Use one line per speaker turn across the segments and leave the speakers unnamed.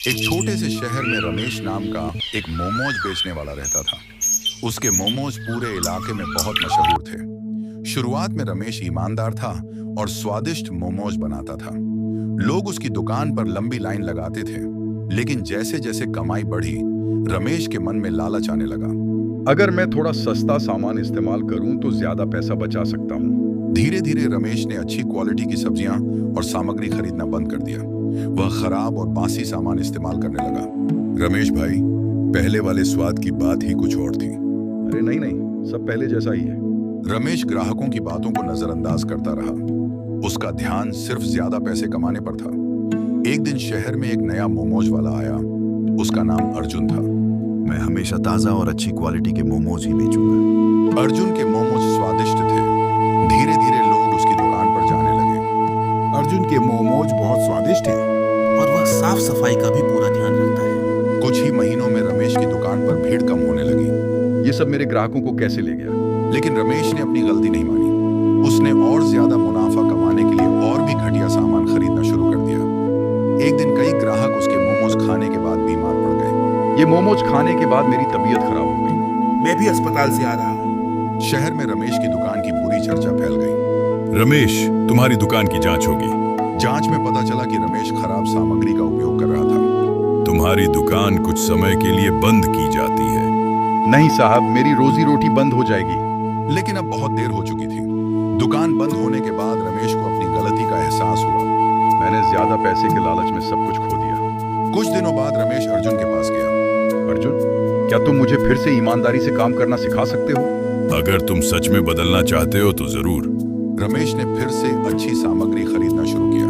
एक छोटे से शहर में रमेश नाम का एक मोमोज बेचने वाला रहता था। उसके मोमोज पूरे इलाके में बहुत मशहूर थे। शुरुआत में रमेश ईमानदार था और स्वादिष्ट मोमोज बनाता था। लोग उसकी दुकान पर लंबी लाइन लगाते थे, लेकिन जैसे जैसे कमाई बढ़ी, रमेश के मन में लालच आने लगा।
अगर मैं थोड़ा सस्ता सामान इस्तेमाल करूं तो ज्यादा पैसा बचा सकता हूं।
धीरे धीरे रमेश ने अच्छी क्वालिटी की सब्जियां और सामग्री खरीदना बंद कर दिया। वह खराब और बासी सामान इस्तेमाल करने लगा। रमेश भाई, पहले वाले स्वाद की बात ही कुछ और थी।
अरे नहीं नहीं, सब पहले जैसा ही है।
रमेश ग्राहकों की बातों को नजरअंदाज करता रहा। उसका ध्यान सिर्फ ज्यादा पैसे कमाने पर था। एक दिन शहर में एक नया मोमोज वाला आया। उसका नाम अर्जुन था।
मैं हमेशा ताज़ा और अच्छी क्वालिटी के मोमोज ही बेचूंगा।
अर्जुन के मोमोज स्वादिष्ट थे। धीरे धीरे लोग उसकी दुकान पर जाने लगे।
अर्जुन के मोमोज बहुत स्वादिष्ट हैं
और वह साफ सफाई का भी पूरा ध्यान रखता है।
कुछ ही महीनों में रमेश की दुकान पर भीड़ कम होने लगी।
ये सब मेरे ग्राहकों को कैसे ले गया?
लेकिन रमेश ने अपनी गलती नहीं मानी। उसने और ज्यादा मुनाफा कमाने के लिए और भी घटिया सामान खरीदना शुरू कर दिया। एक दिन कई ग्राहक उसके मोमोज खाने के बाद बीमार पड़ गए।
ये मोमोज खाने के बाद मेरी तबीयत खराब हो गई।
मैं भी अस्पताल से आ रहा हूँ।
शहर में रमेश की दुकान की बुरी चर्चा फैल गई।
रमेश, तुम्हारी दुकान की जांच होगी।
जांच में पता चला कि रमेश खराब सामग्री का उपयोग कर रहा था।
तुम्हारी दुकान कुछ समय के लिए बंद की जाती है।
नहीं साहब, मेरी रोजी रोटी बंद हो जाएगी।
लेकिन अब बहुत देर हो चुकी थी। दुकान बंद होने के बाद रमेश को अपनी गलती का एहसास हुआ।
मैंने ज्यादा पैसे के लालच में सब कुछ खो दिया।
कुछ दिनों बाद रमेश अर्जुन के पास गया।
अर्जुन, क्या तुम मुझे फिर से ईमानदारी से काम करना सिखा सकते हो?
अगर तुम सच में बदलना चाहते हो तो जरूर।
रमेश ने फिर से अच्छी सामग्री खरीदना शुरू किया।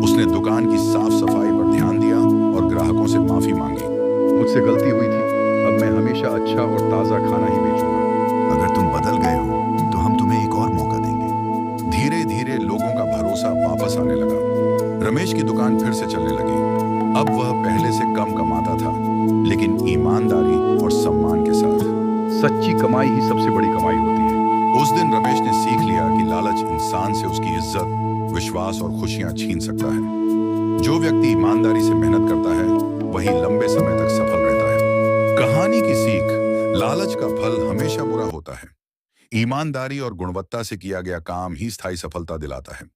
उसने दुकान की साफ सफाई पर ध्यान दिया और ग्राहकों से माफी मांगी।
मुझसे गलती हुई थी। अब मैं हमेशा अच्छा और ताज़ा खाना ही बेचूंगा।
अगर तुम बदल गए हो तो हम तुम्हें एक और मौका देंगे।
धीरे धीरे लोगों का भरोसा वापस आने लगा। रमेश की दुकान फिर से चलने लगी। अब वह पहले से कम कमाता था, लेकिन ईमानदारी और सम्मान के साथ।
सच्ची कमाई ही सबसे बड़ी कमाई होती है।
उस दिन रमेश ने सीख लिया कि लालच इंसान से उसकी इज्जत, विश्वास और खुशियां छीन सकता है। जो व्यक्ति ईमानदारी से मेहनत करता है, वही लंबे समय तक सफल रहता है। कहानी की सीख: लालच का फल हमेशा बुरा होता है। ईमानदारी और गुणवत्ता से किया गया काम ही स्थायी सफलता दिलाता है।